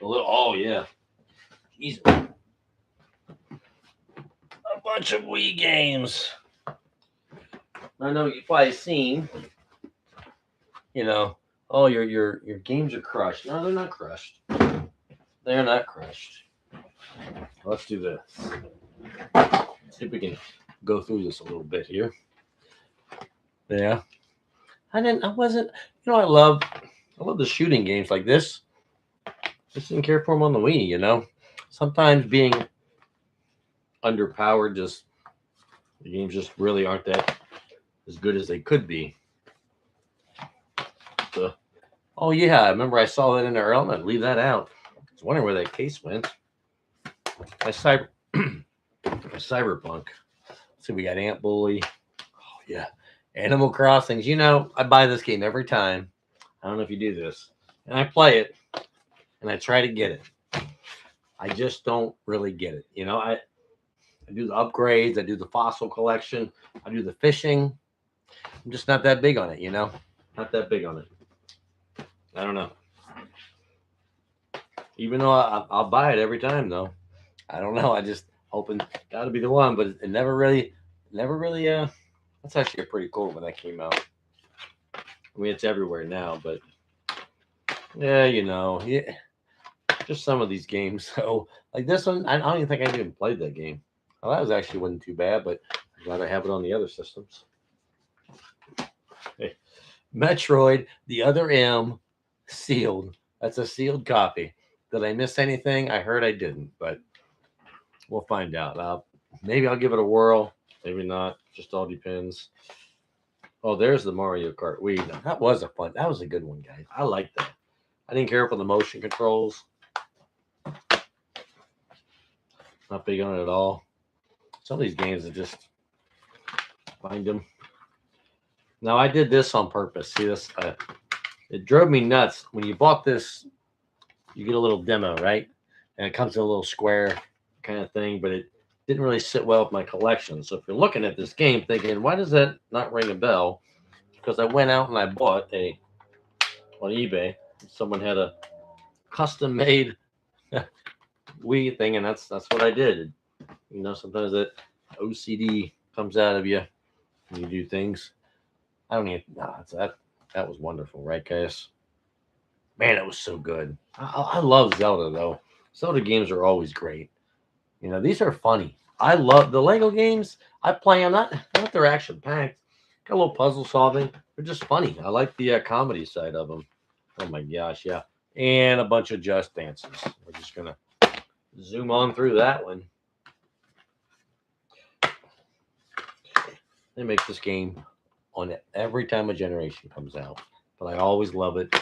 Oh yeah, he's a bunch of Wii games. I know you've probably seen. You know, oh your games are crushed. No, they're not crushed. They're not crushed. Let's do this. See if we can go through this a little bit here. Yeah. I wasn't, I love the shooting games like this. Just didn't care for them on the Wii, Sometimes being underpowered, just the games just really aren't that as good as they could be. So, oh yeah, I remember I saw that in there earlier. Leave that out. I was wondering where that case went. My cyber, my cyberpunk. Let's see, we got Ant Bully. Oh yeah, Animal Crossings. I buy this game every time. I don't know if you do this, and I play it, and I try to get it. I just don't really get it. I do the upgrades, I do the fossil collection, I do the fishing. I'm just not that big on it. Not that big on it. I don't know. Even though I'll buy it every time, though. I don't know. I just hoping got to be the one, but it never really. That's actually a pretty cool when that came out. I mean, it's everywhere now, but yeah, yeah. Just some of these games. So, like this one, I don't even think I even played that game. Well, that was actually wasn't too bad, but I'm glad I have it on the other systems. Hey, Metroid, the other M, sealed. That's a sealed copy. Did I miss anything? I heard I didn't, but we'll find out. Maybe I'll give it a whirl. Maybe not. Just all depends. Oh, there's the Mario Kart Wii. That was that was a good one, guys. I like that. I didn't care for the motion controls. Not big on it at all. Some of these games are just find them. Now I did this on purpose. See this? It drove me nuts. When you bought this, you get a little demo, right? And it comes in a little square kind of thing, but it didn't really sit well with my collection. So if you're looking at this game thinking, why does that not ring a bell? Because I went out and I bought on eBay. Someone had a custom made Wii thing, and that's what I did. Sometimes that OCD comes out of you when you do things. I don't even. Nah, that was wonderful, right, guys? Man, it was so good. I love Zelda though. Zelda games are always great. These are funny. I love the Lego games. I play them. Not they're action packed. Got a little puzzle solving. They're just funny. I like the comedy side of them. Oh my gosh, yeah. And a bunch of Just Dances. We're just gonna zoom on through that one. They make this game on it every time a generation comes out, but I always love it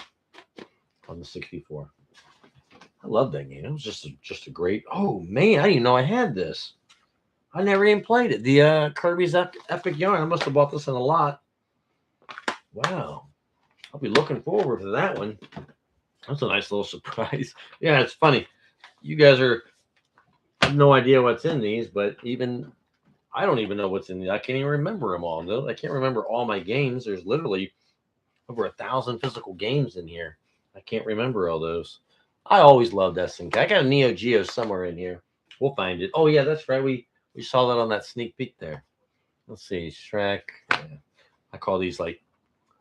on the 64. I love that game. It was just a great. Oh man, I didn't know I had this. I never even played it. The Kirby's Epic Yarn. I must have bought this in a lot. Wow, I'll be looking forward to that one. That's a nice little surprise. Yeah, it's funny. You guys have no idea what's in these, but even I don't even know what's in these. I can't even remember them all. No, I can't remember all my games. There's literally over 1,000 physical games in here. I can't remember all those. I always loved SNK. I got a Neo Geo somewhere in here. We'll find it. Oh yeah, that's right. We saw that on that sneak peek there. Let's see, Shrek. Yeah. I call these like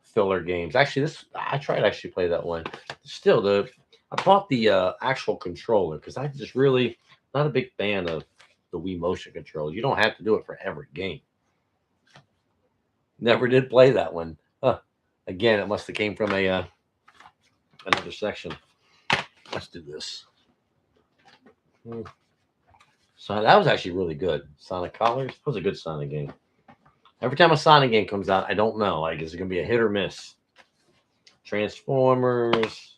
filler games. Actually, I tried to actually play that one. Still, I bought the actual controller because I just really not a big fan of the Wii motion controller. You don't have to do it for every game. Never did play that one. Huh. Again, it must have came from another section. Let's do this. So that was actually really good. Sonic Colors. That was a good Sonic game. Every time a Sonic game comes out, I don't know. Like, is it going to be a hit or miss? Transformers,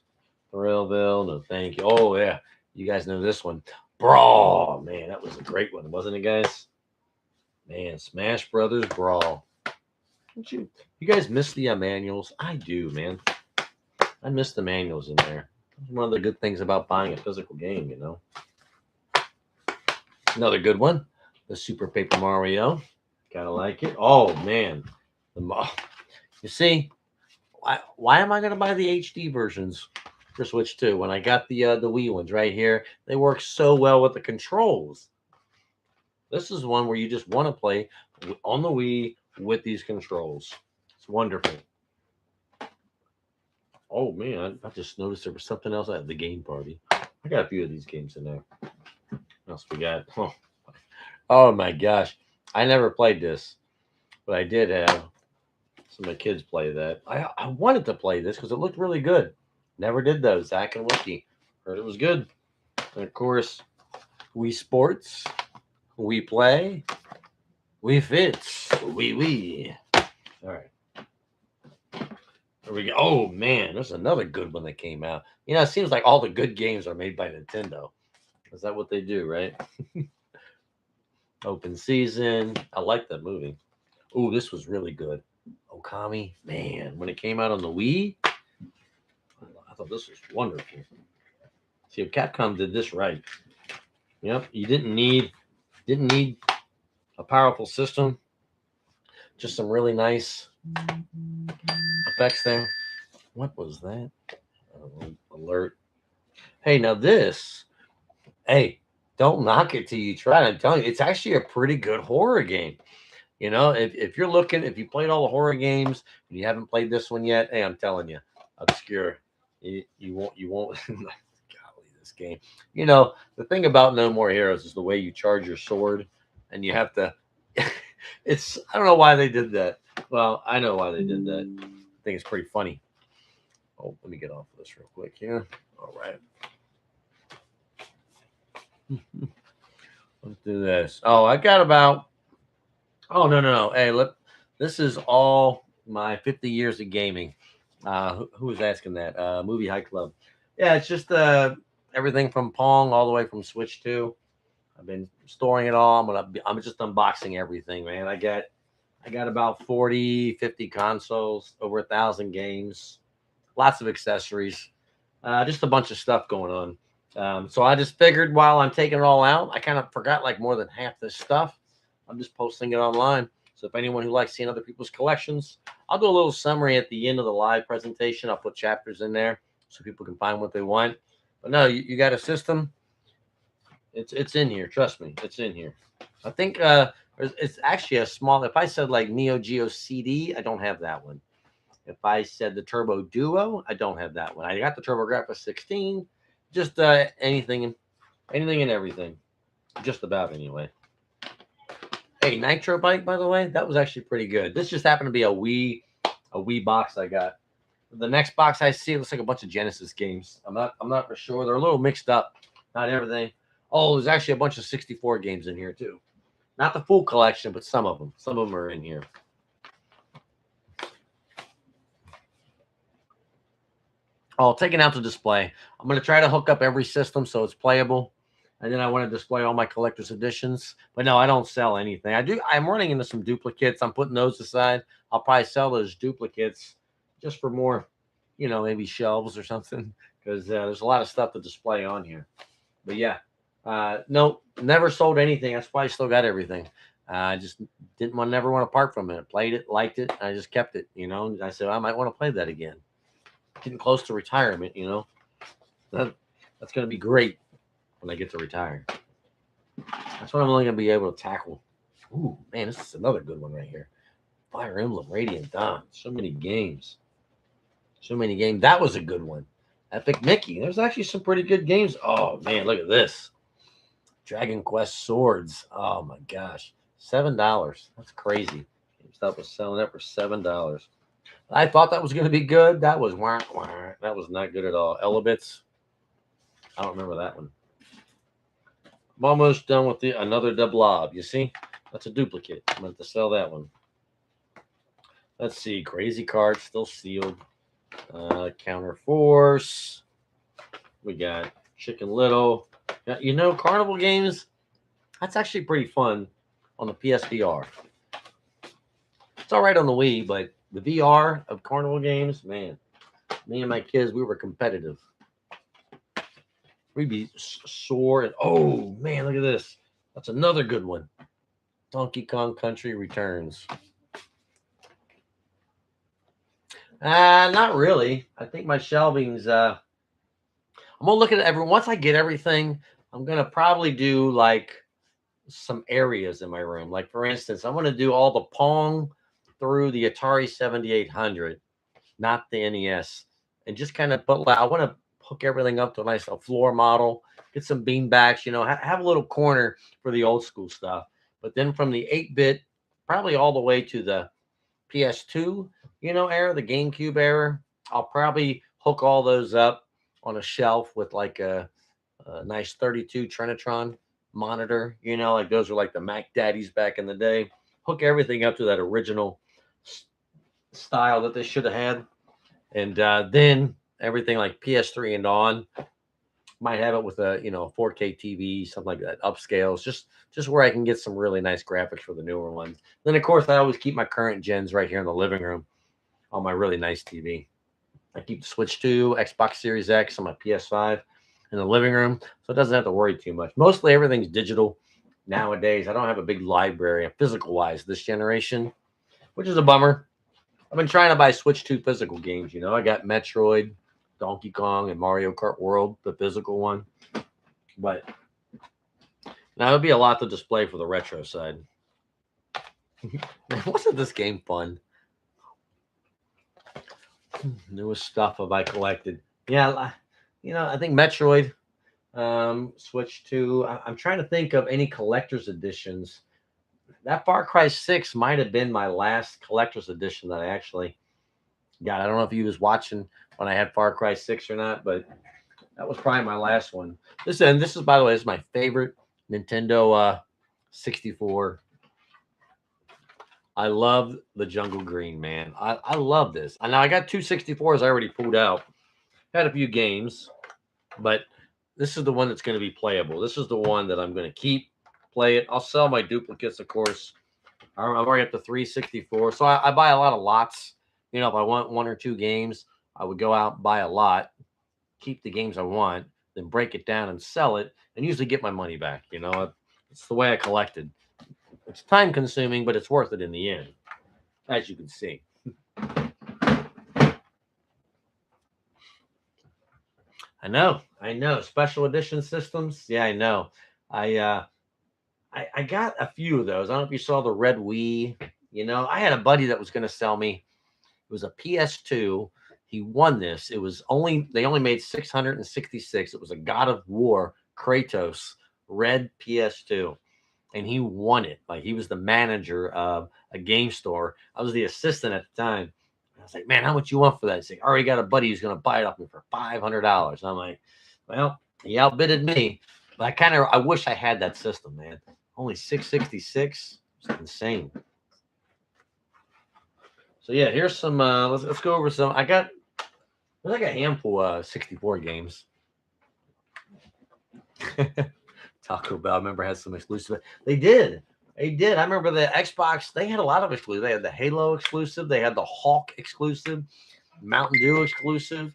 Thrillville, no thank you. Oh, yeah. You guys know this one. Brawl. Man, that was a great one, wasn't it, guys? Man, Smash Brothers Brawl. Don't you guys miss the manuals? I do, man. I miss the manuals in there. One of the good things about buying a physical game, Another good one, the Super Paper Mario. Gotta like it. Oh man, you see, why am I gonna buy the HD versions for Switch 2. When I got the Wii ones right here, they work so well with the controls. This is one where you just want to play on the Wii with these controls. It's wonderful. Oh man, I just noticed there was something else at the game party. I got a few of these games in there. What else we got? Oh my gosh, I never played this, but I did have some of the kids play that. I wanted to play this because it looked really good. Never did though. Zach and Wiki heard it was good, and of course, Wii Sports, we play, we fits, we. All right. There we go. Oh man, there's another good one that came out. You know, it seems like all the good games are made by Nintendo. Is that what they do, right? Open season. I like that movie. Ooh, this was really good. Okami, man, when it came out on the Wii, I thought this was wonderful. See, if Capcom did this right. Yep, you didn't need a powerful system. Just some really nice effects there. What was that? Alert. Hey, now this. Hey, don't knock it till you try it. I'm telling you, it's actually a pretty good horror game. You know, if you're looking, if you played all the horror games and you haven't played this one yet, hey, I'm telling you, obscure. You won't golly, this game. You know, the thing about No More Heroes is the way you charge your sword and you have to it's I don't know why they did that. Well, I know why they did that. I think it's pretty funny. Oh, let me get off of this real quick here. All right. Let's do this. Oh, I got about. Oh no. Hey, look, this is all my 50 years of gaming. Who was asking that? Movie High Club. Yeah, it's just everything from Pong all the way from Switch 2. I've been storing it all. I'm just unboxing everything, man. I got about 40, 50 consoles, over 1,000 games, lots of accessories, just a bunch of stuff going on. So I just figured while I'm taking it all out, I kind of forgot like more than half this stuff. I'm just posting it online. So if anyone who likes seeing other people's collections, I'll do a little summary at the end of the live presentation. I'll put chapters in there so people can find what they want. But no, you got a system. It's in here. Trust me, it's in here. I think it's actually a small. If I said like Neo Geo CD, I don't have that one. If I said the Turbo Duo, I don't have that one. I got the TurboGrafx 16. Just anything and everything, just about anyway. Hey, Nitro Bike, by the way, that was actually pretty good. This just happened to be a Wii box I got. The next box I see, it looks like a bunch of Genesis games. I'm not for sure. They're a little mixed up. Not everything. Oh, there's actually a bunch of 64 games in here too. Not the full collection, but some of them. Some of them are in here. Oh, taking out the display. I'm going to try to hook up every system so it's playable. And then I want to display all my collector's editions. But no, I don't sell anything. I'm running into some duplicates. I'm putting those aside. I'll probably sell those duplicates just for more, maybe shelves or something. Because there's a lot of stuff to display on here. But yeah, no, never sold anything. That's why I still got everything. I just never want to part from it. Played it, liked it. I just kept it, And I said, I might want to play that again. Getting close to retirement, that's going to be great when I get to retire. That's what I'm only going to be able to tackle. Ooh, man, this is another good one right here. Fire Emblem Radiant Dawn. So many games. That was a good one. Epic Mickey. There's actually some pretty good games. Oh, man, look at this. Dragon Quest Swords. Oh, my gosh. $7. That's crazy. GameStop was selling that for $7. I thought that was going to be good. That was That was not good at all. Elebits. I don't remember that one. I'm almost done with another Blob. You see? That's a duplicate. I'm going to have to sell that one. Let's see. Crazy Card still sealed. Counter Force. We got Chicken Little. Carnival games, that's actually pretty fun on the PSVR. It's all right on the Wii, but the VR of Carnival games, man, me and my kids, we were competitive. We'd be sore. And, oh, man, look at this. That's another good one. Donkey Kong Country Returns. Not really. I think my shelving's I'm gonna look at it once I get everything. I'm gonna probably do like some areas in my room. Like for instance, I'm gonna do all the Pong through the Atari 7800, not the NES, and just kind of put. Like, I want to hook everything up to a floor model. Get some beanbags. Have a little corner for the old school stuff. But then from the 8-bit, probably all the way to the PS2, era, the GameCube era, I'll probably hook all those up on a shelf with like a nice 32 Trinitron monitor. Like those are like the Mac Daddies back in the day. Hook everything up to that original style that they should have had. And then everything like PS3 and on might have it with a 4K TV, something like that, upscales, just where I can get some really nice graphics for the newer ones. Then of course I always keep my current gens right here in the living room on my really nice TV. I keep the Switch 2, Xbox Series X on my PS5 in the living room, so it doesn't have to worry too much. Mostly everything's digital nowadays. I don't have a big library, physical wise, this generation, which is a bummer. I've been trying to buy Switch 2 physical games. I got Metroid, Donkey Kong, and Mario Kart World, the physical one. But now it'll be a lot to display for the retro side. Wasn't this game fun? Newest stuff have I collected? Yeah, I think Metroid, Switch 2. I'm trying to think of any collector's editions. That Far Cry 6 might have been my last collector's edition that I actually got. I don't know if you was watching when I had Far Cry 6 or not, but that was probably my last one. This is, by the way, this is my favorite Nintendo 64. I love the Jungle Green, man. I love this. I know I got two 64s I already pulled out. Had a few games, but this is the one that's going to be playable. This is the one that I'm going to keep, play it. I'll sell my duplicates, of course. I'm already up to 364. So I buy a lot of lots. If I want one or two games, I would go out and buy a lot, keep the games I want, then break it down and sell it, and usually get my money back. It's the way I collected. It's time consuming, but it's worth it in the end, as you can see. I know. Special edition systems. Yeah, I know. I got a few of those. I don't know if you saw the red Wii. I had a buddy that was going to sell me. It was a PS2. He won this. They only made 666. It was a God of War Kratos red PS2, and he won it. Like he was the manager of a game store. I was the assistant at the time. I was like, man, how much you want for that? He's like, I already got a buddy who's going to buy it off me for $500. I'm like, well, he outbidded me. But I wish I had that system, man. Only 666. It's insane. So yeah, here's some. Let's go over some. There's like a handful of 64 games. Taco Bell, I remember, had some exclusive. They did. I remember the Xbox. They had a lot of exclusive. They had the Halo exclusive. They had the Hawk exclusive, Mountain Dew exclusive.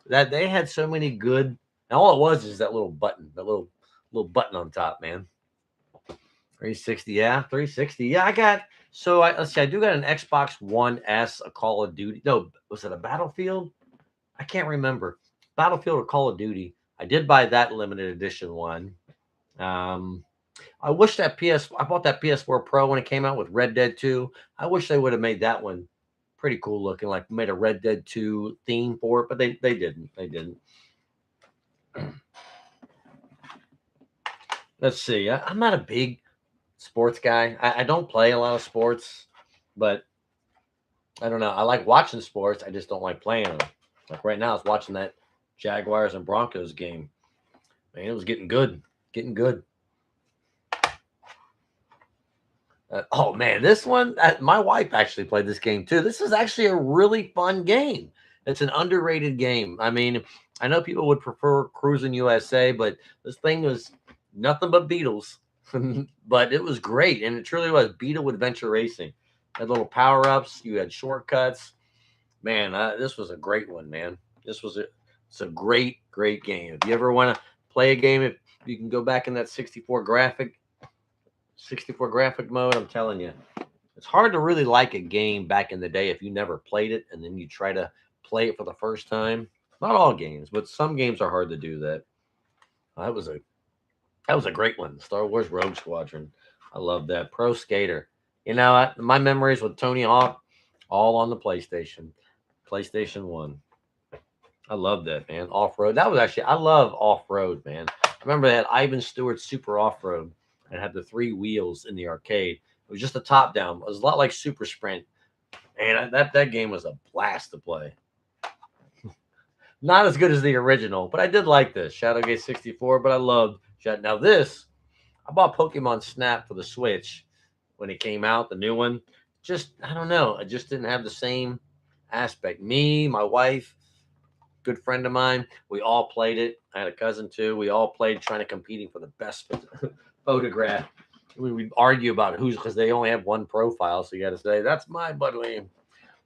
That they had so many good. And all it was is that little button, that little button on top, man. 360, yeah, 360. Yeah, I got. So let's see. I do got an Xbox One S, a Call of Duty. No, was it a Battlefield? I can't remember. Battlefield or Call of Duty. I did buy that limited edition one. I wish that I bought that PS4 Pro when it came out with Red Dead 2. I wish they would have made that one pretty cool looking, like made a Red Dead 2 theme for it, but they didn't. They didn't. Let's see. I'm not a big sports guy. I don't play a lot of sports, but I don't know. I like watching sports. I just don't like playing them. Like right now, I was watching that Jaguars and Broncos game. Man, it was getting good. Getting good. Oh man, this one, my wife actually played this game too. This is actually a really fun game. It's an underrated game. I mean, I know people would prefer Cruising USA, but this thing was nothing but Beatles. But it was great, and it truly was Beetle Adventure Racing. Had little power ups. You had shortcuts. Man, this was a great one, man. It's a great game. If you ever want to play a game, if you can go back in that 64 graphic mode, I'm telling you, it's hard to really like a game back in the day if you never played it and then you try to play it for the first time. Not all games, but some games are hard to do that. That was a great one. Star Wars Rogue Squadron. I love that. Pro Skater. My memories with Tony Hawk, all on the PlayStation. PlayStation 1. I love that, man. Off road. That was actually, I love off road, man. I remember that Ivan Stewart's Super Off Road and had the 3 wheels in the arcade. It was just a top down. It was a lot like Super Sprint. And that game was a blast to play. Not as good as the original, but I did like this Shadowgate 64. But I loved Shadow. Now this, I bought Pokemon Snap for the Switch when it came out, the new one. Just I don't know, I just didn't have the same aspect. Me, my wife, good friend of mine, we all played it. I had a cousin too. We all played trying to competing for the best photograph. We'd argue about who's because they only have one profile, so you got to say that's my buddy.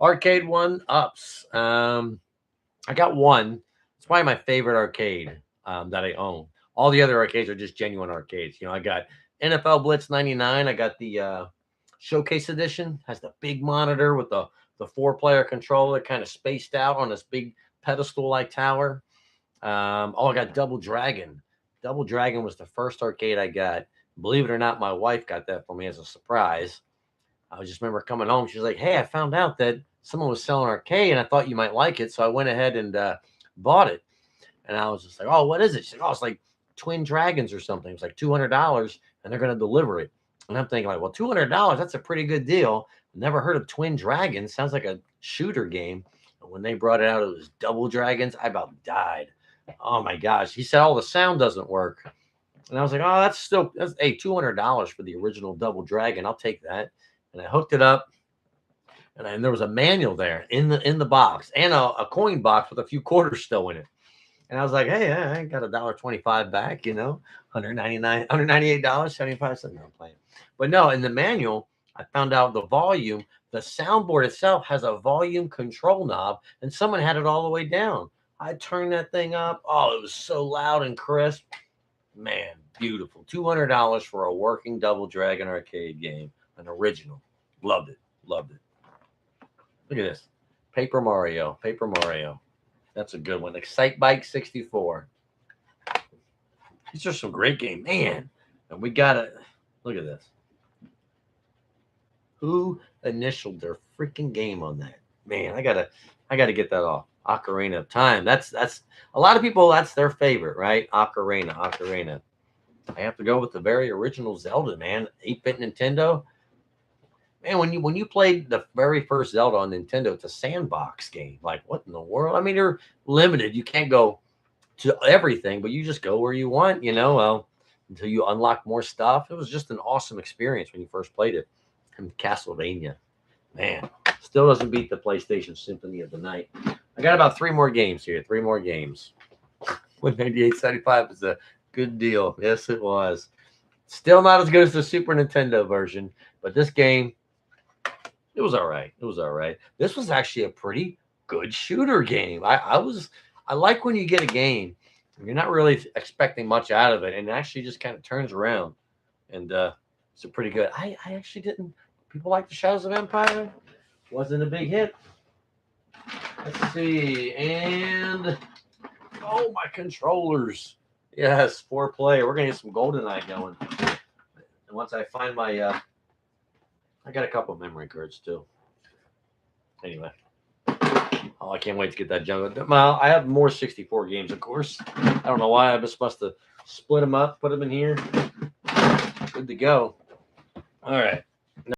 Arcade one ups. I got one. It's probably my favorite arcade that I own. All the other arcades are just genuine arcades. I got NFL Blitz 99. I got the Showcase Edition. Has the big monitor with the 4-player controller kind of spaced out on this big pedestal-like tower. I got Double Dragon. Double Dragon was the first arcade I got. Believe it or not, my wife got that for me as a surprise. I just remember coming home. She was like, "Hey, I found out that someone was selling arcade, and I thought you might like it." So I went ahead and bought it. And I was just like, "Oh, what is it?" She's like, "Oh, it's like Twin Dragons or something. It's like $200, and they're going to deliver it." And I'm thinking, like, well, $200, that's a pretty good deal. Never heard of Twin Dragons. Sounds like a shooter game. And when they brought it out, it was Double Dragons. I about died. Oh my gosh. He said, "Oh, the sound doesn't work." And I was like, "Oh, that's hey, $200 for the original Double Dragon. I'll take that." And I hooked it up, and there was a manual there in the box and a coin box with a few quarters still in it. And I was like, "Hey, I got $1.25 back, $198, 75 cents." No, I'm playing. But no, in the manual, I found out the volume, the soundboard itself has a volume control knob, and someone had it all the way down. I turned that thing up. Oh, it was so loud and crisp. Man, beautiful. $200 for a working Double Dragon arcade game, an original. Loved it. Loved it. Look at this. Paper Mario. Paper Mario. That's a good one. Excite Bike 64. These are some great games. Man. And we got to look at this. Who initialed their freaking game on that? Man, I gotta get that off. Ocarina of Time. That's a lot of people, that's their favorite, right? Ocarina. I have to go with the very original Zelda, man. 8-bit Nintendo. Man, when you played the very first Zelda on Nintendo, it's a sandbox game. Like, what in the world? I mean, you're limited. You can't go to everything, but you just go where you want, until you unlock more stuff. It was just an awesome experience when you first played it. And Castlevania, man, still doesn't beat the PlayStation Symphony of the Night. I got about 3 more games here. 3 more games. When 98.75 is a good deal. Yes, it was. Still not as good as the Super Nintendo version, but this game, it was all right. It was all right. This was actually a pretty good shooter game. I like when you get a game and you're not really expecting much out of it, and it actually just kind of turns around, and it's a pretty good. I actually didn't. People like the Shadows of Empire. Wasn't a big hit. Let's see, and oh, my controllers. Yes, 4-player. We're gonna get some GoldenEye going. And once I find my, I got a couple of memory cards too. Anyway, oh, I can't wait to get that jungle. Well, I have more 64 games, of course. I don't know why. I just must have split them up, put them in here. Good to go. All right.